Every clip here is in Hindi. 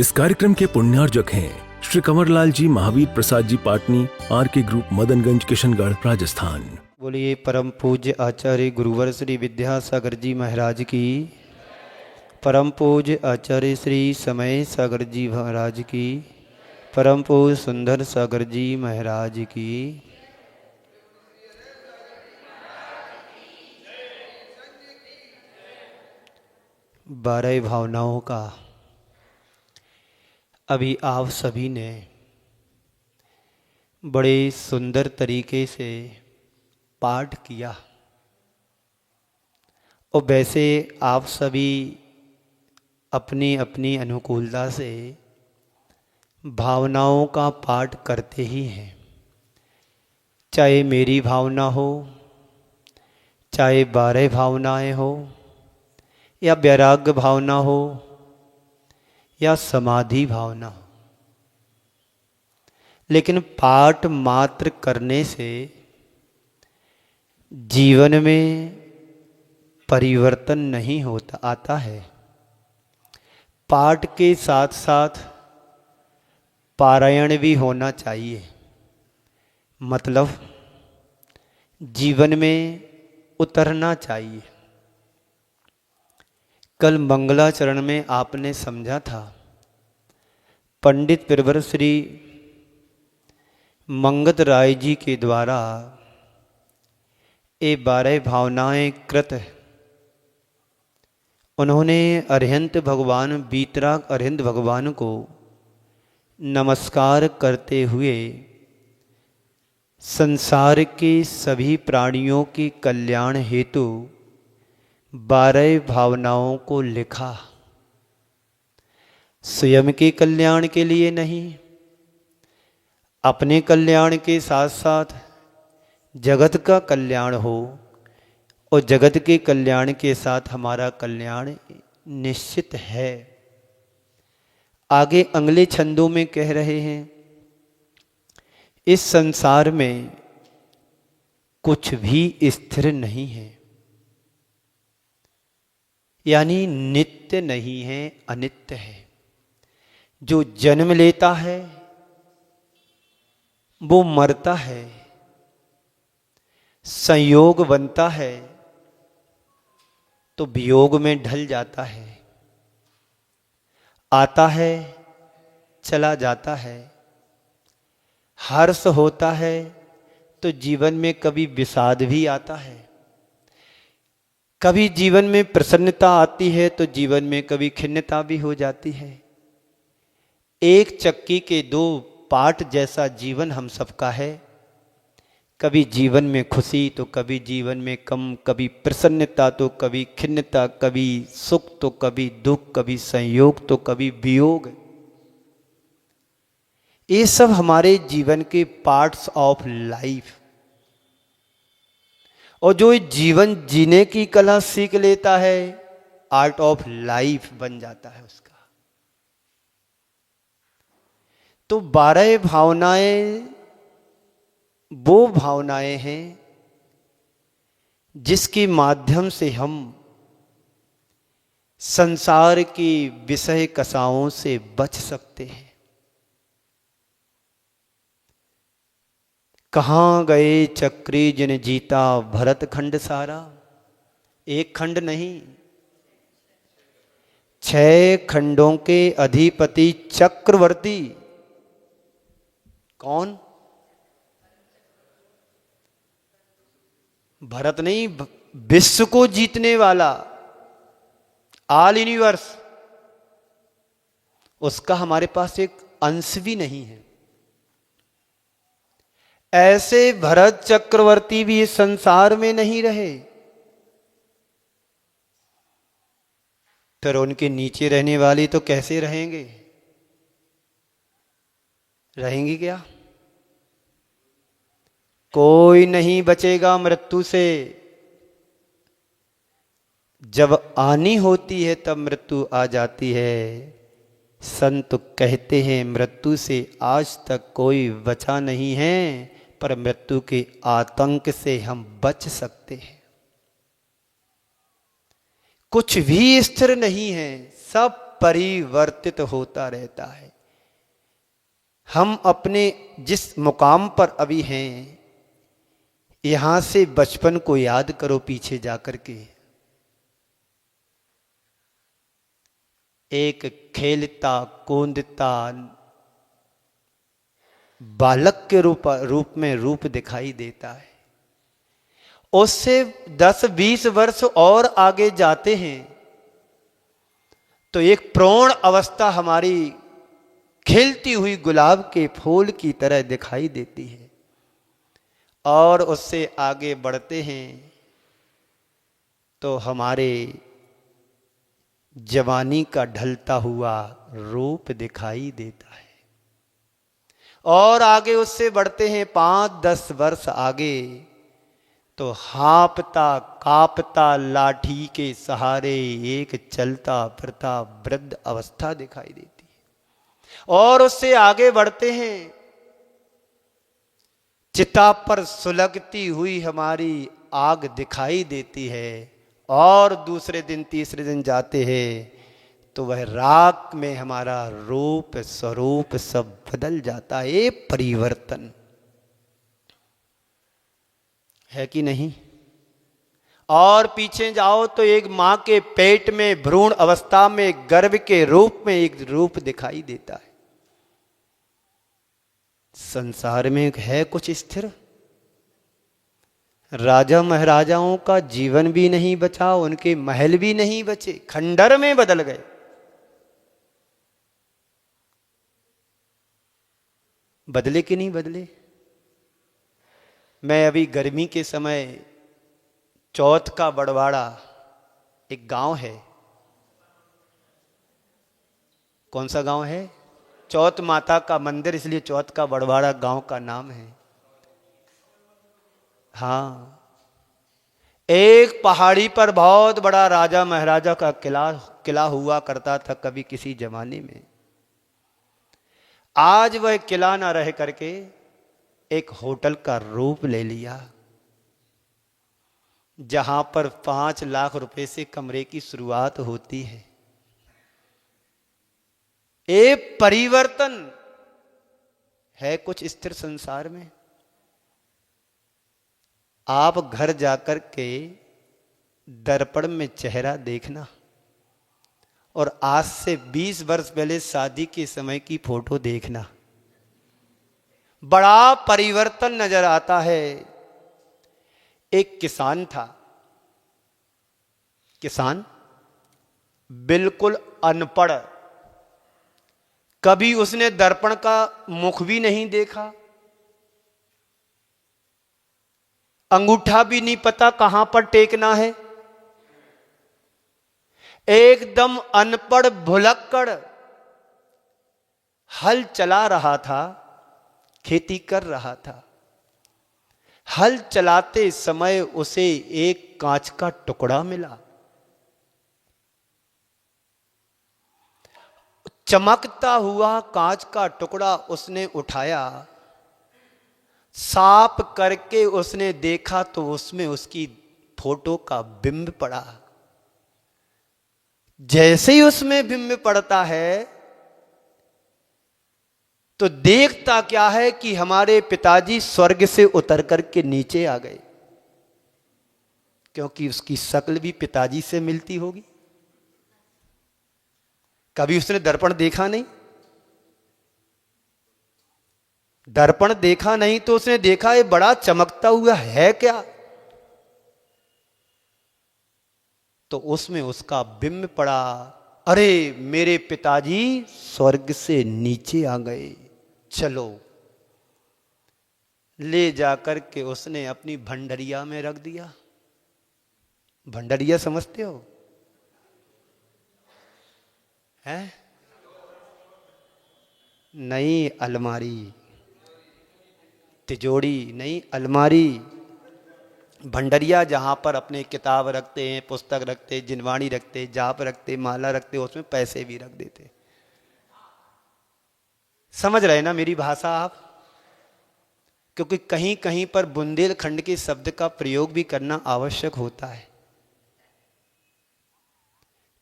इस कार्यक्रम के पुण्यार्जक हैं श्री कंवरलाल जी, महावीर प्रसाद जी पाटनी, RK ग्रुप, मदनगंज, किशनगढ़, राजस्थान। बोलिए परम पूज्य आचार्य गुरुवर श्री विद्यासागर जी महाराज की, परम पूज्य आचार्य श्री समय सागर जी महाराज की, परम पूज्य सुंदर सागर जी महाराज की। बारह भावनाओं का अभी आप सभी ने बड़े सुंदर तरीके से पाठ किया और वैसे आप सभी अपनी अपनी अनुकूलता से भावनाओं का पाठ करते ही हैं। चाहे मेरी भावना हो, चाहे 12 भावनाएं हो, या वैराग्य भावना हो, या समाधि भावना हो, लेकिन पाठ मात्र करने से जीवन में परिवर्तन नहीं होता आता है। पाठ के साथ साथ पारायण भी होना चाहिए, मतलब जीवन में उतरना चाहिए। कल मंगलाचरण में आपने समझा था, पंडित प्रवर श्री मंगत राय जी के द्वारा ये 12 भावनाएं कृत, उन्होंने अरिहंत भगवान, वीतराग अरिहंत भगवान को नमस्कार करते हुए संसार के सभी प्राणियों के कल्याण हेतु 12 भावनाओं को लिखा। स्वयं के कल्याण के लिए नहीं, अपने कल्याण के साथ साथ जगत का कल्याण हो, और जगत के कल्याण के साथ हमारा कल्याण निश्चित है। आगे अगले छंदों में कह रहे हैं, इस संसार में कुछ भी स्थिर नहीं है, यानी नित्य नहीं है, अनित्य है। जो जन्म लेता है वो मरता है, संयोग बनता है तो वियोग में ढल जाता है, आता है चला जाता है। हर्ष होता है तो जीवन में कभी विषाद भी आता है, कभी जीवन में प्रसन्नता आती है तो जीवन में कभी खिन्नता भी हो जाती है। एक चक्की के 2 पार्ट जैसा जीवन हम सबका है। कभी जीवन में खुशी तो कभी जीवन में कम, कभी प्रसन्नता तो कभी खिन्नता, कभी सुख तो कभी दुख, कभी संयोग तो कभी वियोग। ये सब हमारे जीवन के पार्ट्स ऑफ लाइफ। और जो जीवन जीने की कला सीख लेता है, आर्ट ऑफ लाइफ बन जाता है उसका। तो 12 भावनाएं वो भावनाएं हैं जिसके माध्यम से हम संसार की विषय कसाओं से बच सकते हैं। कहाँ गए चक्री जिन जीता भरत खंड सारा। एक खंड नहीं, 6 खंडों के अधिपति चक्रवर्ती। कौन? भरत नहीं, विश्व को जीतने वाला, ऑल यूनिवर्स। उसका हमारे पास एक अंश भी नहीं है। ऐसे भरत चक्रवर्ती भी इस संसार में नहीं रहे, फिर उनके नीचे रहने वाले तो कैसे रहेंगे? रहेंगे क्या? कोई नहीं बचेगा मृत्यु से। जब आनी होती है तब मृत्यु आ जाती है। संत कहते हैं मृत्यु से आज तक कोई बचा नहीं है, पर मृत्यु के आतंक से हम बच सकते हैं। कुछ भी स्थिर नहीं है, सब परिवर्तित होता रहता है। हम अपने जिस मुकाम पर अभी हैं, यहां से बचपन को याद करो पीछे जाकर के। एक खेलता कूदता बालक के रूप में रूप दिखाई देता है। उससे 10-20 वर्ष और आगे जाते हैं तो एक प्रौढ़ अवस्था हमारी खिलती हुई गुलाब के फूल की तरह दिखाई देती है। और उससे आगे बढ़ते हैं तो हमारे जवानी का ढलता हुआ रूप दिखाई देता है। और आगे उससे बढ़ते हैं 5-10 वर्ष आगे तो हाँपता कांपता लाठी के सहारे एक चलता फिरता वृद्ध अवस्था दिखाई देती है। और उससे आगे बढ़ते हैं, चिता पर सुलगती हुई हमारी आग दिखाई देती है। और दूसरे दिन तीसरे दिन जाते हैं तो वह राख में हमारा रूप स्वरूप सब बदल जाता है। ये परिवर्तन है कि नहीं? और पीछे जाओ तो एक मां के पेट में भ्रूण अवस्था में गर्भ के रूप में एक रूप दिखाई देता है। संसार में है कुछ स्थिर? राजा महाराजाओं का जीवन भी नहीं बचा, उनके महल भी नहीं बचे, खंडर में बदल गए। बदले कि नहीं बदले? मैं अभी गर्मी के समय चौथ का बड़वाड़ा, एक गांव है, कौन सा गांव है? चौथ माता का मंदिर, इसलिए चौथ का बड़वाड़ा गांव का नाम है। हाँ, एक पहाड़ी पर बहुत बड़ा राजा महाराजा का किला हुआ करता था कभी किसी जमाने में। आज वह किला ना रह करके एक होटल का रूप ले लिया, जहां पर 5 लाख रुपए से कमरे की शुरुआत होती है। एक परिवर्तन है कुछ स्थिर संसार में? आप घर जाकर के दर्पण में चेहरा देखना और आज से 20 वर्ष पहले शादी के समय की फोटो देखना, बड़ा परिवर्तन नजर आता है। एक किसान था, किसान बिल्कुल अनपढ़, कभी उसने दर्पण का मुख भी नहीं देखा, अंगूठा भी नहीं पता कहां पर टेकना है, एकदम अनपढ़ भुलक्कड़ हल चला रहा था, खेती कर रहा था। हल चलाते समय उसे एक कांच का टुकड़ा मिला, चमकता हुआ कांच का टुकड़ा उसने उठाया, साफ करके उसने देखा तो उसमें उसकी फोटो का बिंब पड़ा। जैसे ही उसमें बिंब पड़ता है तो देखता क्या है कि हमारे पिताजी स्वर्ग से उतर करके नीचे आ गए, क्योंकि उसकी शक्ल भी पिताजी से मिलती होगी। कभी उसने दर्पण देखा नहीं, दर्पण देखा नहीं तो उसने देखा ये बड़ा चमकता हुआ है क्या, तो उसमें उसका बिंब पड़ा। अरे मेरे पिताजी स्वर्ग से नीचे आ गए, चलो। ले जाकर के उसने अपनी भंडरिया में रख दिया। भंडरिया समझते हो? है नहीं, अलमारी, तिजोरी नहीं, अलमारी। भंडरिया जहां पर अपने किताब रखते हैं, पुस्तक रखते, जिनवाणी रखते, जाप रखते, माला रखते, उसमें पैसे भी रख देते। समझ रहे ना मेरी भाषा आप? क्योंकि कहीं कहीं पर बुंदेलखंड के शब्द का प्रयोग भी करना आवश्यक होता है।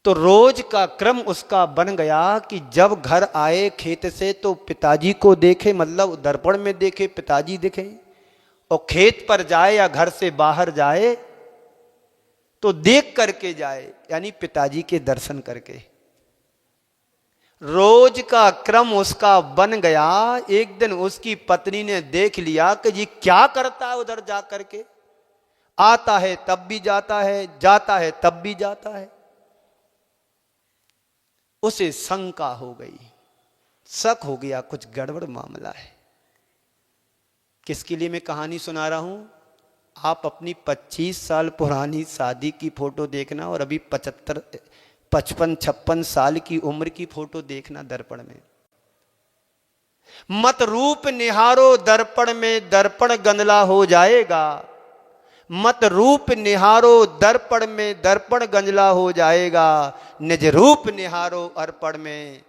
तो रोज का क्रम उसका बन गया कि जब घर आए खेत से तो पिताजी को देखे, मतलब दर्पण में देखे पिताजी दिखे, और खेत पर जाए या घर से बाहर जाए तो देख करके जाए, यानी पिताजी के दर्शन करके। रोज का क्रम उसका बन गया। एक दिन उसकी पत्नी ने देख लिया कि जी क्या करता है उधर जा करके, आता है तब भी जाता है, जाता है तब भी जाता है। उसे शंका हो गई, शक हो गया कुछ गड़बड़ मामला है। किसके लिए मैं कहानी सुना रहा हूं? आप अपनी 25 साल पुरानी शादी की फोटो देखना और अभी 55 56 साल की उम्र की फोटो देखना दर्पण में। मत रूप निहारो दर्पण में, दर्पण गंदला हो जाएगा। मत रूप निहारो दर्पण में, दर्पण गंजला हो जाएगा। निज रूप निहारो अर्पण में,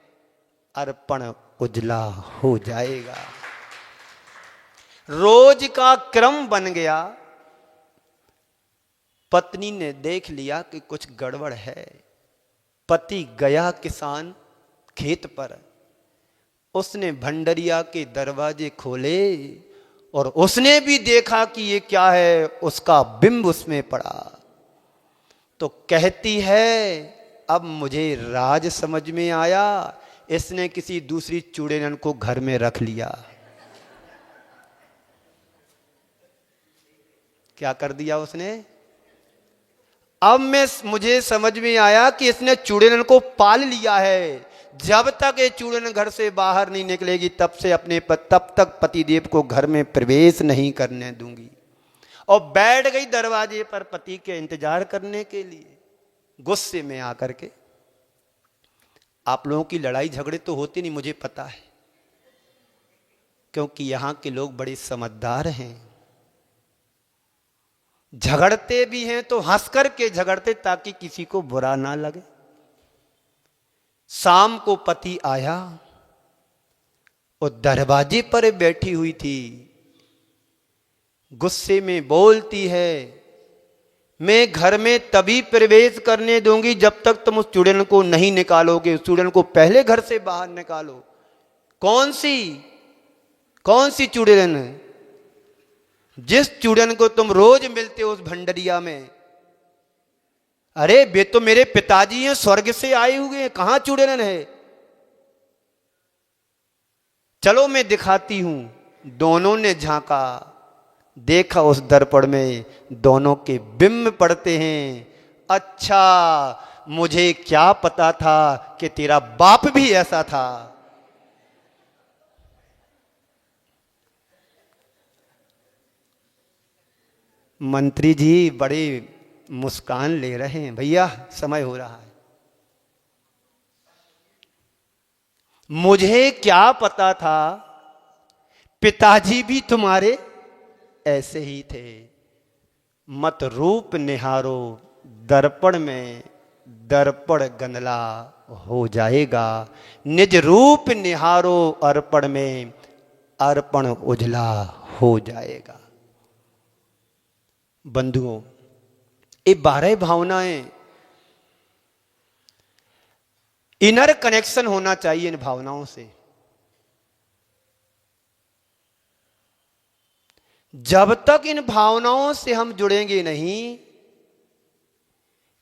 अर्पण उजला हो जाएगा। रोज का क्रम बन गया। पत्नी ने देख लिया कि कुछ गड़बड़ है। पति गया किसान खेत पर, उसने भंडरिया के दरवाजे खोले और उसने भी देखा कि ये क्या है, उसका बिंब उसमें पड़ा। तो कहती है अब मुझे राज समझ में आया, इसने किसी दूसरी चूड़ेलन को घर में रख लिया। क्या कर दिया उसने? अब मुझे समझ में आया कि इसने चूड़ेलन को पाल लिया है। जब तक ये चूड़न घर से बाहर नहीं निकलेगी तब तक पतिदेव को घर में प्रवेश नहीं करने दूंगी। और बैठ गई दरवाजे पर पति के इंतजार करने के लिए, गुस्से में आकर के। आप लोगों की लड़ाई झगड़े तो होते नहीं, मुझे पता है, क्योंकि यहां के लोग बड़े समझदार हैं। झगड़ते भी हैं तो हंस करके झगड़ते ताकि किसी को बुरा ना लगे। शाम को पति आया और दरवाजे पर बैठी हुई थी, गुस्से में बोलती है मैं घर में तभी प्रवेश करने दूंगी जब तक तुम उस चुड़ैल को नहीं निकालोगे। उस चुड़ैल को पहले घर से बाहर निकालो। कौन सी चुड़ैल? जिस चुड़ैल को तुम रोज मिलते हो उस भंडरिया में। अरे वे तो मेरे पिताजी हैं, स्वर्ग से आए हुए हैं, कहां चुड़ैल है? चलो मैं दिखाती हूं। दोनों ने झांका, देखा उस दर्पण में दोनों के बिंब पड़ते हैं। अच्छा, मुझे क्या पता था कि तेरा बाप भी ऐसा था। मंत्री जी बड़े मुस्कान ले रहे हैं। भैया समय हो रहा है। मुझे क्या पता था, पिताजी भी तुम्हारे ऐसे ही थे। मत रूप निहारो दर्पण में, दर्पण गंदला हो जाएगा। निज रूप निहारो अर्पण में, अर्पण उजला हो जाएगा। बंधुओं, ये 12 भावनाएं, इनर कनेक्शन होना चाहिए इन भावनाओं से। जब तक इन भावनाओं से हम जुड़ेंगे नहीं,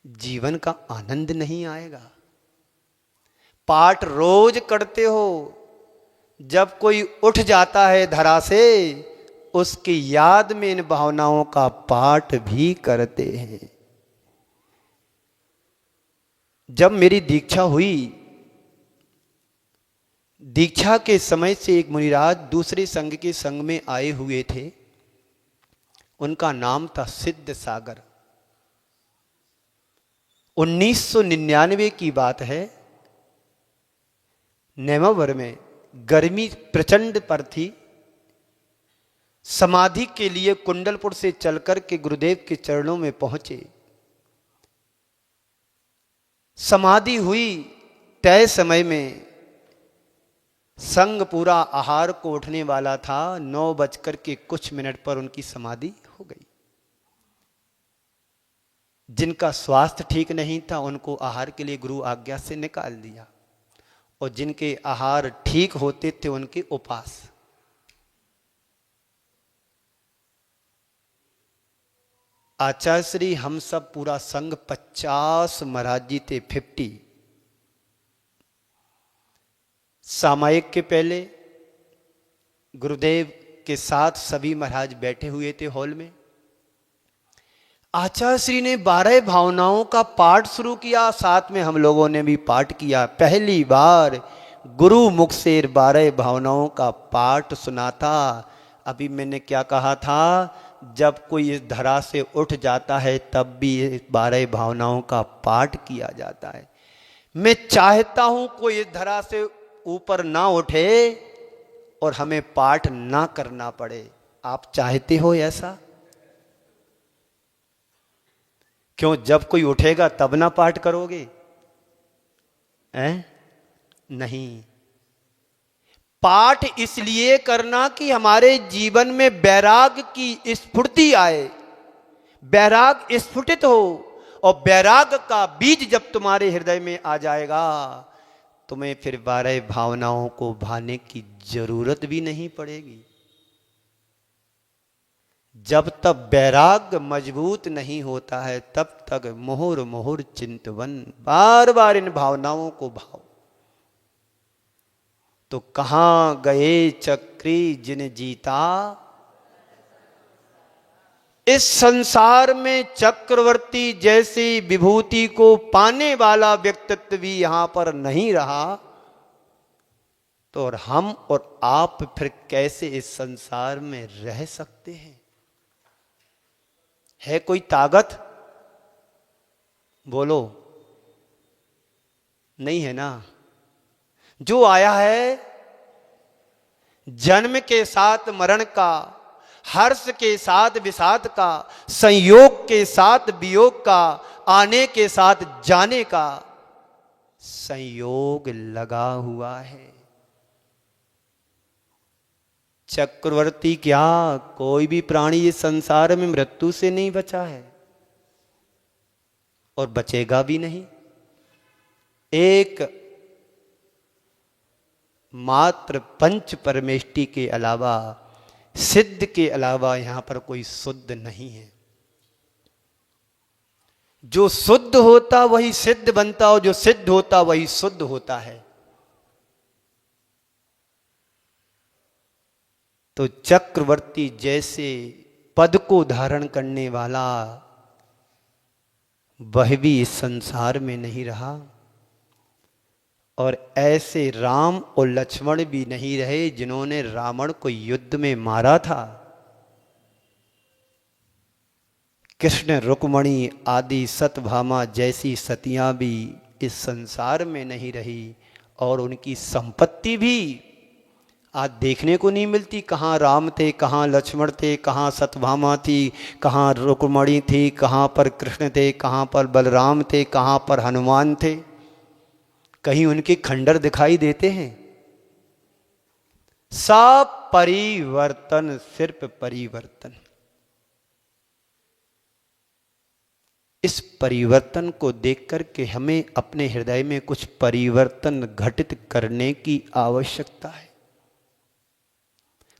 जीवन का आनंद नहीं आएगा। पाठ रोज करते हो, जब कोई उठ जाता है धरा से, उसकी याद में इन भावनाओं का पाठ भी करते हैं। जब मेरी दीक्षा हुई, दीक्षा के समय से एक मुनिराज दूसरे संघ के संग में आए हुए थे। उनका नाम था सिद्ध सागर। 1999 की बात है। नवंबर में गर्मी प्रचंड पर थी। समाधि के लिए कुंडलपुर से चलकर के गुरुदेव के चरणों में पहुंचे। समाधि हुई तय समय में। संघ पूरा आहार को उठने वाला था। 9 बजकर के कुछ मिनट पर उनकी समाधि हो गई। जिनका स्वास्थ्य ठीक नहीं था उनको आहार के लिए गुरु आज्ञा से निकाल दिया, और जिनके आहार ठीक होते थे उनके उपवास। आचार्य श्री हम सब पूरा संघ 50 महाराज जी थे, 50। सामायिक के पहले गुरुदेव के साथ सभी महाराज बैठे हुए थे हॉल में। आचार्य श्री ने 12 भावनाओं का पाठ शुरू किया, साथ में हम लोगों ने भी पाठ किया। पहली बार गुरु मुख से 12 भावनाओं का पाठ सुना था। अभी मैंने क्या कहा था, जब कोई इस धरा से उठ जाता है तब भी 12 भावनाओं का पाठ किया जाता है। मैं चाहता हूं कोई इस धरा से ऊपर ना उठे और हमें पाठ ना करना पड़े। आप चाहते हो ऐसा? क्यों, जब कोई उठेगा तब ना पाठ करोगे? नहीं, पाठ इसलिए करना कि हमारे जीवन में वैराग की स्फूर्ति आए, वैराग स्फुटित हो, और वैराग का बीज जब तुम्हारे हृदय में आ जाएगा तुम्हें फिर 12 भावनाओं को भाने की जरूरत भी नहीं पड़ेगी। जब तक वैराग मजबूत नहीं होता है तब तक मुहुर मुहुर चिंतवन, बार बार इन भावनाओं को भाव। तो कहां गए चक्री जिन जीता, इस संसार में चक्रवर्ती जैसी विभूति को पाने वाला व्यक्तित्व भी यहां पर नहीं रहा, तो और हम और आप फिर कैसे इस संसार में रह सकते हैं? है कोई ताकत? बोलो, नहीं है ना। जो आया है जन्म के साथ मरण का, हर्ष के साथ विषाद का, संयोग के साथ वियोग का, आने के साथ जाने का संयोग लगा हुआ है। चक्रवर्ती क्या, कोई भी प्राणी इस संसार में मृत्यु से नहीं बचा है और बचेगा भी नहीं। एक मात्र पंच परमेष्टि के अलावा, सिद्ध के अलावा यहां पर कोई शुद्ध नहीं है। जो शुद्ध होता वही सिद्ध बनता, और जो सिद्ध होता वही शुद्ध होता है। तो चक्रवर्ती जैसे पद को धारण करने वाला वह भी इस संसार में नहीं रहा, और ऐसे राम और लक्ष्मण भी नहीं रहे जिन्होंने रावण को युद्ध में मारा था। कृष्ण रुक्मणी आदि सत्यभामा जैसी सतियां भी इस संसार में नहीं रही, और उनकी संपत्ति भी आज देखने को नहीं मिलती। कहाँ राम थे, कहाँ लक्ष्मण थे, कहाँ सत्यभामा थी, कहाँ रुक्मणी थी, कहाँ पर कृष्ण थे, कहाँ पर बलराम थे, कहाँ पर हनुमान थे। कहीं उनके खंडर दिखाई देते हैं? सब परिवर्तन, सिर्फ परिवर्तन। इस परिवर्तन को देख करके हमें अपने हृदय में कुछ परिवर्तन घटित करने की आवश्यकता है।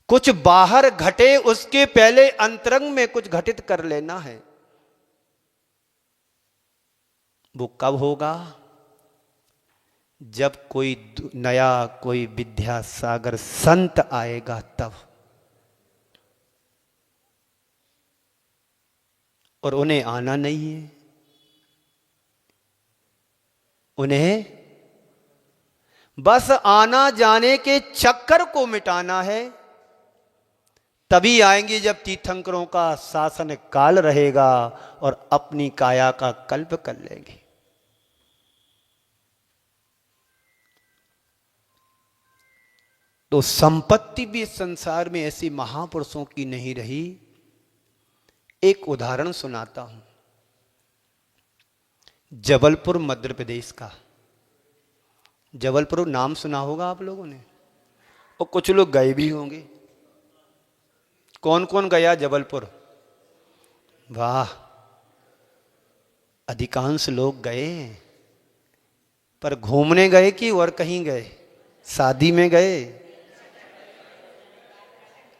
कुछ बाहर घटे उसके पहले अंतरंग में कुछ घटित कर लेना है। वो कब होगा? जब कोई नया, कोई विद्यासागर संत आएगा तब। और उन्हें आना नहीं है, उन्हें बस आना जाने के चक्कर को मिटाना है। तभी आएंगे जब तीर्थंकरों का शासन काल रहेगा और अपनी काया का कल्प कर लेंगे। तो संपत्ति भी इस संसार में ऐसी महापुरुषों की नहीं रही। एक उदाहरण सुनाता हूं, जबलपुर मध्य प्रदेश का। जबलपुर नाम सुना होगा आप लोगों ने, और कुछ लोग गए भी होंगे। कौन कौन गया जबलपुर? वाह, अधिकांश लोग गए हैं, पर घूमने गए कि और कहीं गए? शादी में गए?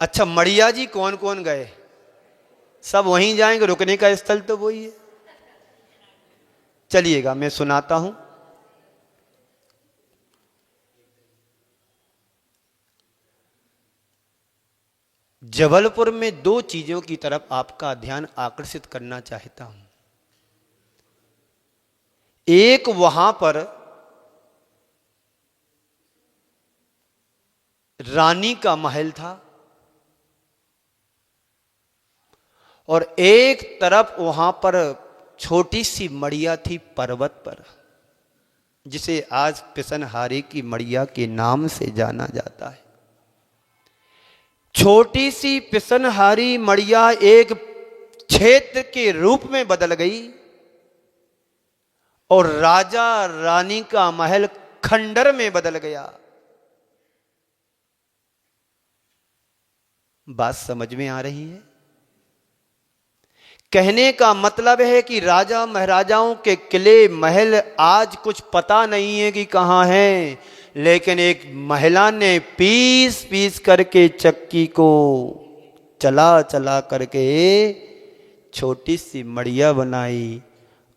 अच्छा, मड़िया जी कौन कौन गए? सब वहीं जाएंगे, रुकने का स्थल तो वही है। चलिएगा मैं सुनाता हूं। जबलपुर में दो चीजों की तरफ आपका ध्यान आकर्षित करना चाहता हूं। एक, वहां पर रानी का महल था, और एक तरफ वहां पर छोटी सी मड़िया थी पर्वत पर, जिसे आज पिसनहारे की मड़िया के नाम से जाना जाता है। छोटी सी पिसनहारी मड़िया एक क्षेत्र के रूप में बदल गई, और राजा रानी का महल खंडर में बदल गया। बात समझ में आ रही है? कहने का मतलब है कि राजा महाराजाओं के किले महल आज कुछ पता नहीं है कि कहां हैं, लेकिन एक महिला ने पीस पीस करके चक्की को चला चला करके छोटी सी मड़िया बनाई,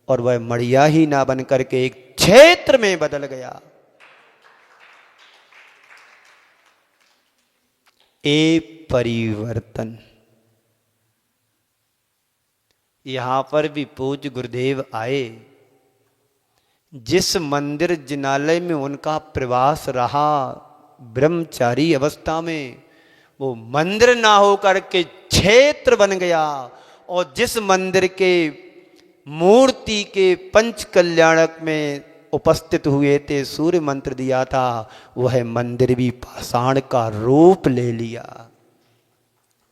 और वह मड़िया ही ना बन करके एक क्षेत्र में बदल गया। ए परिवर्तन। यहां पर भी पूज्य गुरुदेव आए। जिस मंदिर जिनालय में उनका प्रवास रहा ब्रह्मचारी अवस्था में, वो मंदिर ना होकर के क्षेत्र बन गया। और जिस मंदिर के मूर्ति के पंच कल्याणक में उपस्थित हुए थे, सूर्य मंत्र दिया था, वह मंदिर भी पाषाण का रूप ले लिया।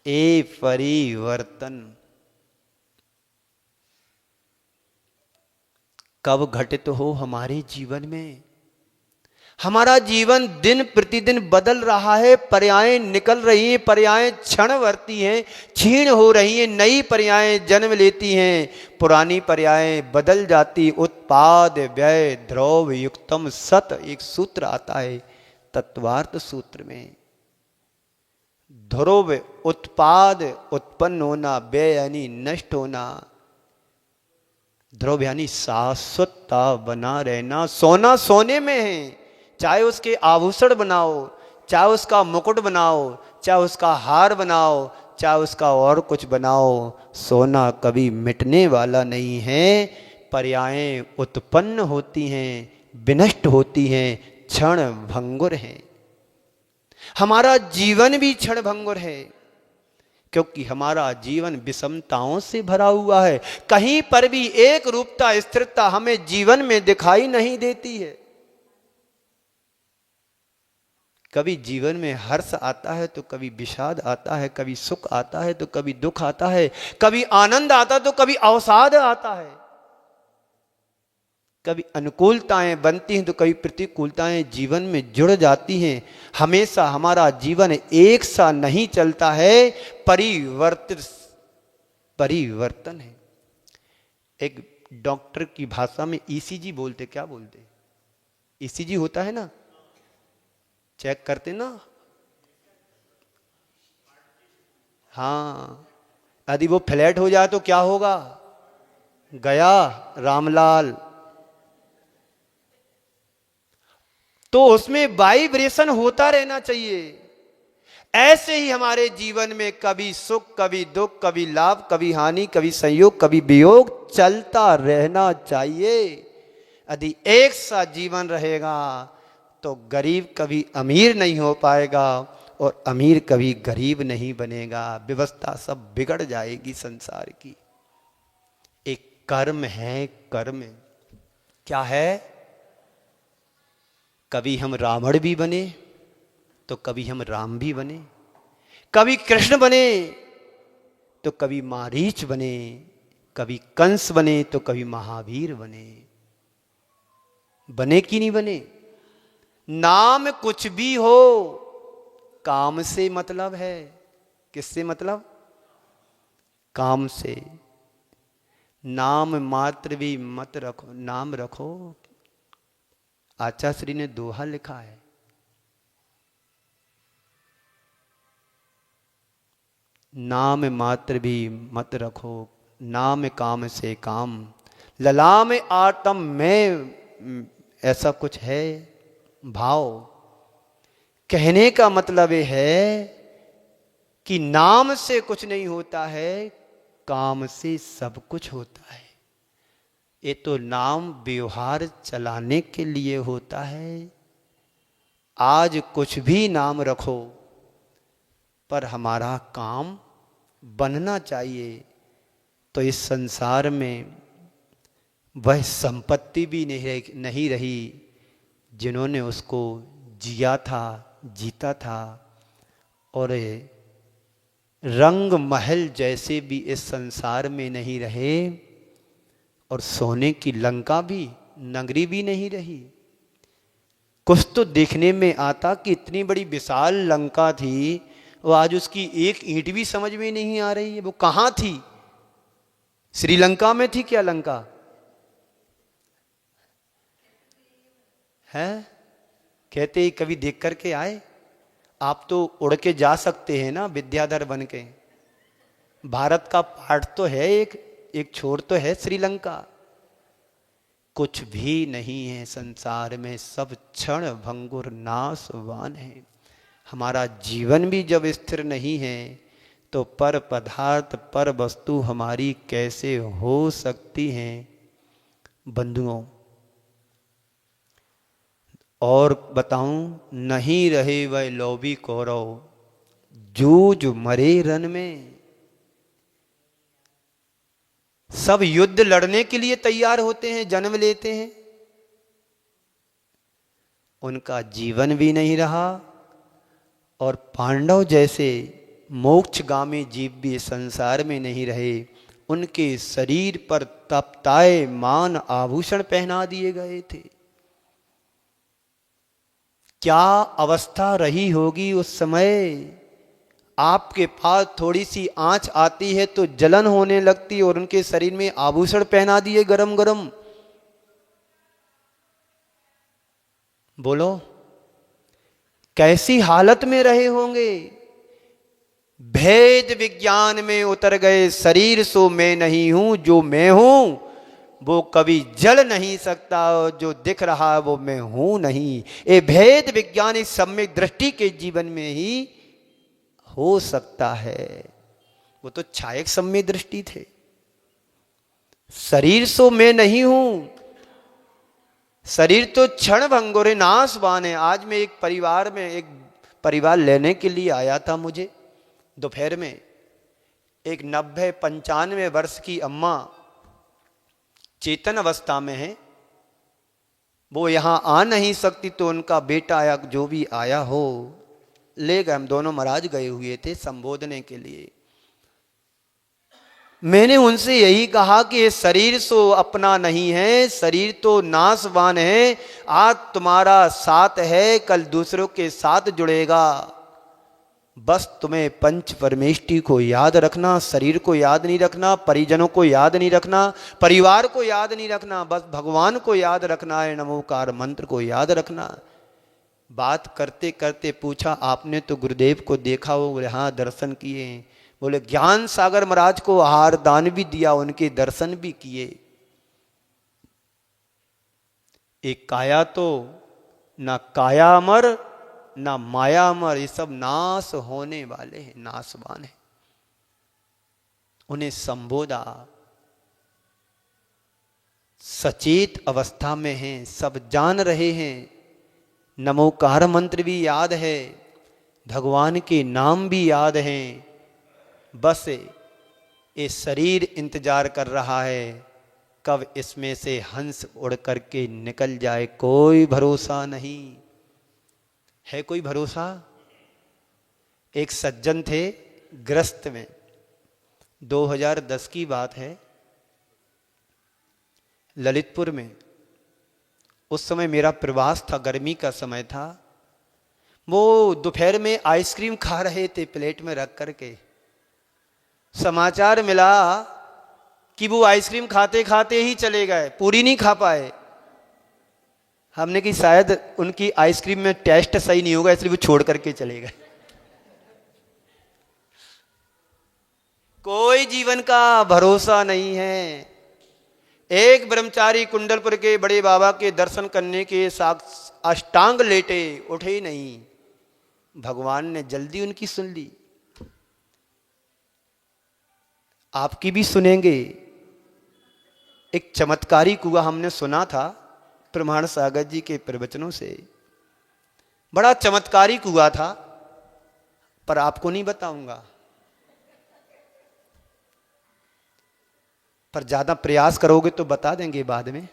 ए परिवर्तन कब घटित हो हमारे जीवन में? हमारा जीवन दिन प्रतिदिन बदल रहा है, पर्यायें निकल रही हैं, पर्यायें क्षणवर्ती हैं, क्षीण हो रही हैं, नई पर्यायें जन्म लेती हैं, पुरानी पर्यायें बदल जाती। उत्पाद व्यय द्रव्य युक्तम सत, एक सूत्र आता है तत्वार्थ सूत्र में। ध्रुव उत्पाद उत्पन्न होना, व्यय यानी नष्ट होना, ध्रुव यानी शाश्वतता बना रहना। सोना सोने में है, चाहे उसके आभूषण बनाओ, चाहे उसका मुकुट बनाओ, चाहे उसका हार बनाओ, चाहे उसका और कुछ बनाओ, सोना कभी मिटने वाला नहीं है। पर्यायें उत्पन्न होती हैं, विनष्ट होती हैं, क्षण भंगुर हैं। हमारा जीवन भी क्षण भंगुर है, क्योंकि हमारा जीवन विषमताओं से भरा हुआ है। कहीं पर भी एक रूपता स्थिरता हमें जीवन में दिखाई नहीं देती है। कभी जीवन में हर्ष आता है तो कभी विषाद आता है, कभी सुख आता है तो कभी दुख आता है, कभी आनंद आता है तो कभी अवसाद आता है, कभी अनुकूलताएं बनती हैं तो कभी प्रतिकूलताएं जीवन में जुड़ जाती हैं। हमेशा हमारा जीवन एक सा नहीं चलता है, परिवर्तन है। एक डॉक्टर की भाषा में ईसीजी बोलते, क्या बोलते? ईसीजी होता है ना, चेक करते ना। हाँ, यदि वो फ्लैट हो जाए तो क्या होगा? गया रामलाल। तो उसमें वाइब्रेशन होता रहना चाहिए। ऐसे ही हमारे जीवन में कभी सुख, कभी दुख, कभी लाभ, कभी हानि, कभी संयोग, कभी वियोग चलता रहना चाहिए। यदि एक सा जीवन रहेगा तो गरीब कभी अमीर नहीं हो पाएगा और अमीर कभी गरीब नहीं बनेगा। व्यवस्था सब बिगड़ जाएगी संसार की। एक कर्म है, कर्म क्या है? कभी हम रावण भी बने तो कभी हम राम भी बने, कभी कृष्ण बने तो कभी मारीच बने, कभी कंस बने तो कभी महावीर बने। बने कि नहीं बने? नाम कुछ भी हो, काम से मतलब है। किससे मतलब? काम से। नाम मात्र भी मत रखो, नाम रखो। आचार्य ने दोहा लिखा है, नाम मात्र भी मत रखो, नाम काम से काम, ललाम आत्म में, ऐसा कुछ है भाव। कहने का मतलब ये है कि नाम से कुछ नहीं होता है, काम से सब कुछ होता है। ये तो नाम व्यवहार चलाने के लिए होता है। आज कुछ भी नाम रखो, पर हमारा काम बनना चाहिए। तो इस संसार में वह संपत्ति भी नहीं रही जिन्होंने उसको जिया था, जीता था। और रंग महल जैसे भी इस संसार में नहीं रहे, और सोने की लंका भी, नगरी भी नहीं रही। कुछ तो देखने में आता कि इतनी बड़ी विशाल लंका थी, वो आज उसकी एक ईंट भी समझ में नहीं आ रही है। वो कहाँ थी? श्रीलंका में थी क्या लंका? है? कहते ही कभी देख करके आए? आप तो उड़ के जा सकते हैं ना विद्याधर बन के। भारत का पार्ट तो है, एक छोर तो है श्रीलंका। कुछ भी नहीं है संसार में, सब क्षण भंगुर नाशवान है। हमारा जीवन भी जब स्थिर नहीं है तो पर पदार्थ, पर वस्तु हमारी कैसे हो सकती हैं बंधुओं। और बताऊं, नहीं रहे वह लोभी कौरव, जूझ मरे रण में। सब युद्ध लड़ने के लिए तैयार होते हैं, जन्म लेते हैं, उनका जीवन भी नहीं रहा। और पांडव जैसे मोक्षगामी जीव भी संसार में नहीं रहे। उनके शरीर पर तपताए मान आभूषण पहना दिए गए थे। क्या अवस्था रही होगी उस समय। आपके पास थोड़ी सी आंच आती है तो जलन होने लगती, और उनके शरीर में आभूषण पहना दिए गरम गरम। बोलो कैसी हालत में रहे होंगे। भेद विज्ञान में उतर गए, शरीर सो मैं नहीं हूं, जो मैं हूं वो कभी जल नहीं सकता, जो दिख रहा है वो मैं हूं नहीं। ये भेद विज्ञान इस सम्यक दृष्टि के जीवन में ही हो सकता है। वो तो छायक सम्यक दृष्टि थे। शरीर सो मैं नहीं हूं, शरीर तो क्षण भंगुर नाशवान है। आज मैं एक परिवार लेने के लिए आया था। मुझे दोपहर में एक 90-95 वर्ष की अम्मा चेतन अवस्था में है, वो यहां आ नहीं सकती, तो उनका बेटा या जो भी आया हो ले गए। हम दोनों महाराज गए हुए थे संबोधने के लिए। मैंने उनसे यही कहा कि ये शरीर सो अपना नहीं है, शरीर तो नाशवान है। आज तुम्हारा साथ है, कल दूसरों के साथ जुड़ेगा। बस तुम्हें पंच परमेष्टि को याद रखना, शरीर को याद नहीं रखना, परिजनों को याद नहीं रखना, परिवार को याद नहीं रखना, बस भगवान को याद रखना है, नमोकार मंत्र को याद रखना। बात करते करते पूछा, आपने तो गुरुदेव को देखा हो? बोले हाँ, दर्शन किए। बोले ज्ञान सागर महाराज को आहार दान भी दिया, उनके दर्शन भी किए। एक काया तो ना काया अमर ना माया अमर, ये सब नाश होने वाले हैं, नाशवान है। उन्हें संबोधा, सचेत अवस्था में हैं, सब जान रहे हैं। नमोकार मंत्र भी याद है, भगवान के नाम भी याद हैं। बस ये शरीर इंतजार कर रहा है कब इसमें से हंस उड़ करके निकल जाए। कोई भरोसा नहीं है, कोई भरोसा। एक सज्जन थे ग्रस्त में, 2010 की बात है, ललितपुर में। उस समय मेरा प्रवास था, गर्मी का समय था। वो दोपहर में आइसक्रीम खा रहे थे प्लेट में रख करके। समाचार मिला कि वो आइसक्रीम खाते खाते ही चले गए, पूरी नहीं खा पाए। हमने कि शायद उनकी आइसक्रीम में टेस्ट सही नहीं होगा इसलिए वो छोड़ करके चले गए। कोई जीवन का भरोसा नहीं है। एक ब्रह्मचारी कुंडलपुर के बड़े बाबा के दर्शन करने के साथ अष्टांग लेटे, उठे ही नहीं। भगवान ने जल्दी उनकी सुन ली। आपकी भी सुनेंगे। एक चमत्कारी कुआं हमने सुना था प्रमाण सागर जी के प्रवचनों से, बड़ा चमत्कारी कुआं था, पर आपको नहीं बताऊंगा। पर ज्यादा प्रयास करोगे तो बता देंगे बाद में।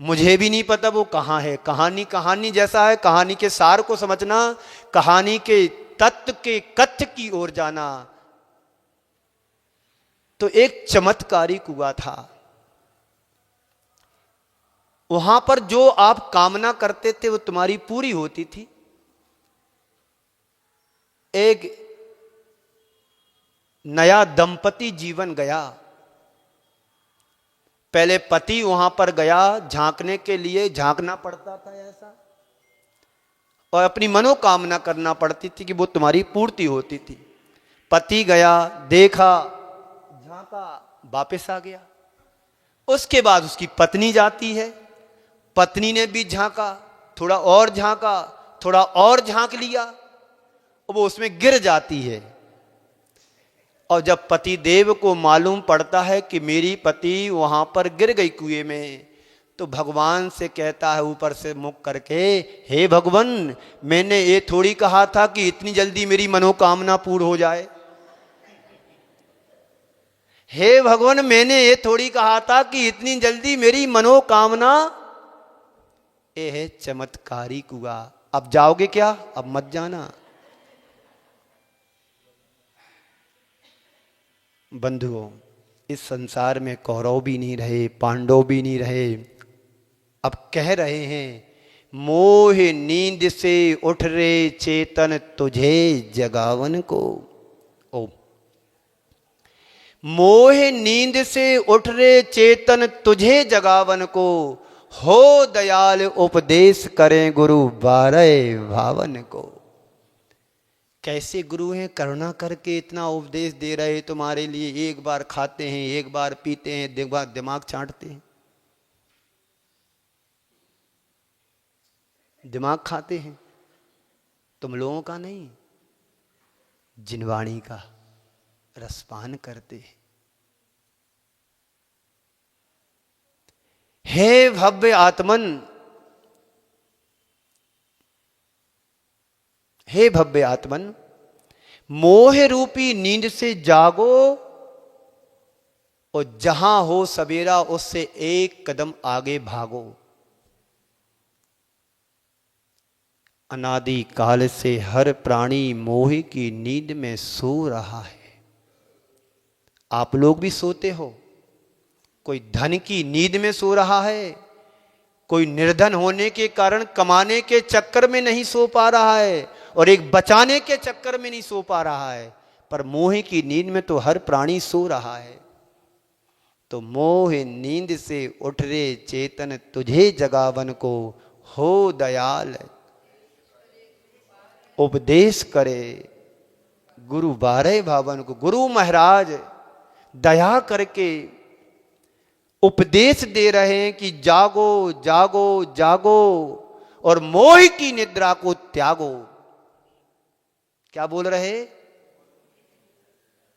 मुझे भी नहीं पता वो कहां है। कहानी कहानी जैसा है, कहानी के सार को समझना, कहानी के तत्व के कथ्य की ओर जाना। तो एक चमत्कारी कुआं था। वहां पर जो आप कामना करते थे वो तुम्हारी पूरी होती थी। एक नया दंपति जीवन गया। पहले पति वहां पर गया झांकने के लिए, झांकना पड़ता था ऐसा, और अपनी मनोकामना करना पड़ती थी कि वो तुम्हारी पूर्ति होती थी। पति गया, देखा, झांका, वापस आ गया। उसके बाद उसकी पत्नी जाती है, पत्नी ने भी झांका, थोड़ा और झांका, थोड़ा और झांक लिया, वो उसमें गिर जाती है। और जब पति देव को मालूम पड़ता है कि मेरी पति वहां पर गिर गई कुएं में, तो भगवान से कहता है ऊपर से मुख करके, हे भगवान, मैंने ये थोड़ी कहा था कि इतनी जल्दी मेरी मनोकामना पूर्ण हो जाए। हे भगवान, मैंने ये थोड़ी कहा था कि इतनी जल्दी मेरी मनोकामना। ये है चमत्कारी कुआं। अब जाओगे क्या? अब मत जाना। बंधुओं, इस संसार में कौरव भी नहीं रहे, पांडव भी नहीं रहे। अब कह रहे हैं, मोह नींद से उठ रे चेतन तुझे जगावन को। ओ, मोह नींद से उठ रे चेतन तुझे जगावन को, हो दयाल उपदेश करें गुरु बारह भावन को। कैसे गुरु हैं, करुणा करके इतना उपदेश दे रहे तुम्हारे लिए। एक बार खाते हैं, एक बार पीते हैं, दिमाग चाटते हैं, दिमाग खाते हैं। तुम लोगों का नहीं, जिनवाणी का रसपान करते हैं। हे भव्य आत्मन, हे भव्य आत्मन, मोह रूपी नींद से जागो और जहां हो सवेरा उससे एक कदम आगे भागो। अनादि काल से हर प्राणी मोह की नींद में सो रहा है। आप लोग भी सोते हो। कोई धन की नींद में सो रहा है, कोई निर्धन होने के कारण कमाने के चक्कर में नहीं सो पा रहा है, और एक बचाने के चक्कर में नहीं सो पा रहा है। पर मोह की नींद में तो हर प्राणी सो रहा है। तो मोह नींद से उठ रे चेतन तुझे जगावन को, हो दयाल उपदेश करे गुरु बारह भावन को। गुरु महाराज दया करके उपदेश दे रहे हैं कि जागो जागो जागो और मोह की निद्रा को त्यागो। क्या बोल रहे?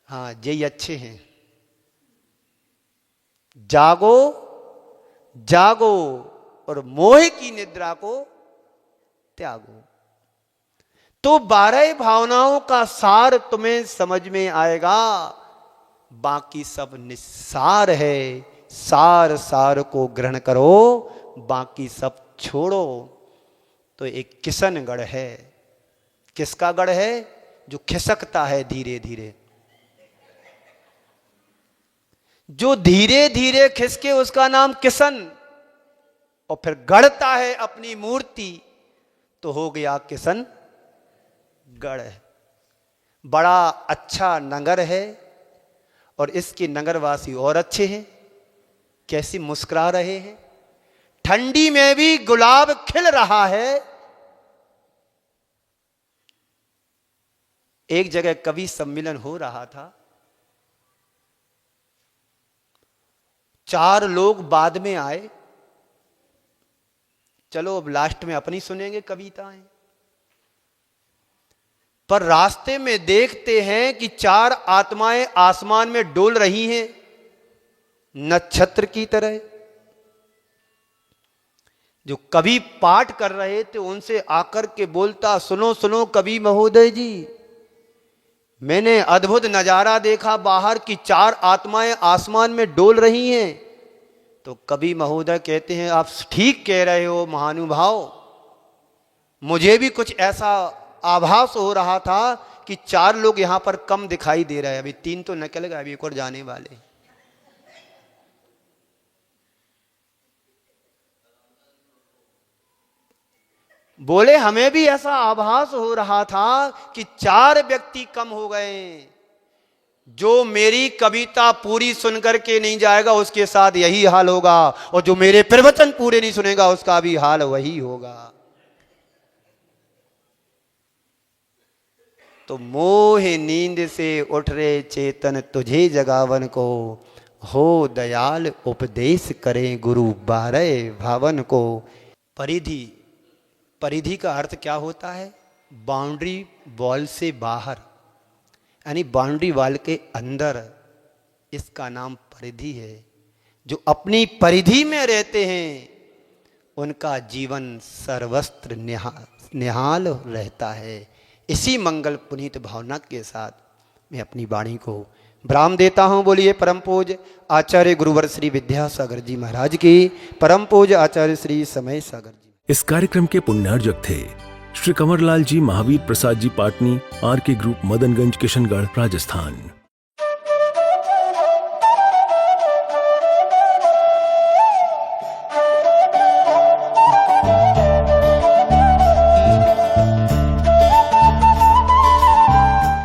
हाँ, ये अच्छे हैं। जागो जागो और मोह की निद्रा को त्यागो। तो 12 भावनाओं का सार तुम्हें समझ में आएगा। बाकी सब निस्सार है। सार सार को ग्रहण करो, बाकी सब छोड़ो। तो एक किशनगढ़ है। किसका गढ़ है? जो खिसकता है धीरे धीरे, जो धीरे धीरे खिसके उसका नाम किशन, और फिर गढ़ता है अपनी मूर्ति तो हो गया किशन गढ़। बड़ा अच्छा नगर है और इसके नगरवासी और अच्छे हैं, कैसे मुस्कुरा रहे हैं। ठंडी में भी गुलाब खिल रहा है। एक जगह कवि सम्मेलन हो रहा था, 4 लोग बाद में आए। चलो अब लास्ट में अपनी सुनेंगे कविताएं। पर रास्ते में देखते हैं कि 4 आत्माएं आसमान में डोल रही हैं, नक्षत्र की तरह। जो कवि पाठ कर रहे थे उनसे आकर के बोलता, सुनो सुनो कवि महोदय जी, मैंने अद्भुत नजारा देखा बाहर की 4 आत्माएं आसमान में डोल रही हैं। तो कवि महोदय कहते हैं, आप ठीक कह रहे हो महानुभाव, मुझे भी कुछ ऐसा आभास हो रहा था कि 4 लोग यहां पर कम दिखाई दे रहे हैं। अभी 3 तो निकल गए, अभी एक और जाने वाले। बोले हमें भी ऐसा आभास हो रहा था कि 4 व्यक्ति कम हो गए। जो मेरी कविता पूरी सुनकर के नहीं जाएगा उसके साथ यही हाल होगा, और जो मेरे प्रवचन पूरे नहीं सुनेगा उसका भी हाल वही होगा। तो मोह नींद से उठ रे चेतन तुझे जगावन को, हो दयाल उपदेश करें गुरु 12 भावन को। परिधि, परिधि का अर्थ क्या होता है? बाउंड्री वॉल से बाहर, यानी बाउंड्री वॉल के अंदर, इसका नाम परिधि है। जो अपनी परिधि में रहते हैं उनका जीवन सर्वस्त्र निहाल रहता है। इसी मंगल पुनीत भावना के साथ मैं अपनी वाणी को विराम देता हूं। बोलिए परम पूज्य आचार्य गुरुवर श्री विद्यासागर जी महाराज की, परम पूज्य आचार्य श्री समय सागर जी। इस कार्यक्रम के पुण्यार्जक थे श्री कंवरलाल जी महावीर प्रसाद जी पाटनी, आर के ग्रुप, मदनगंज, किशनगढ़, राजस्थान।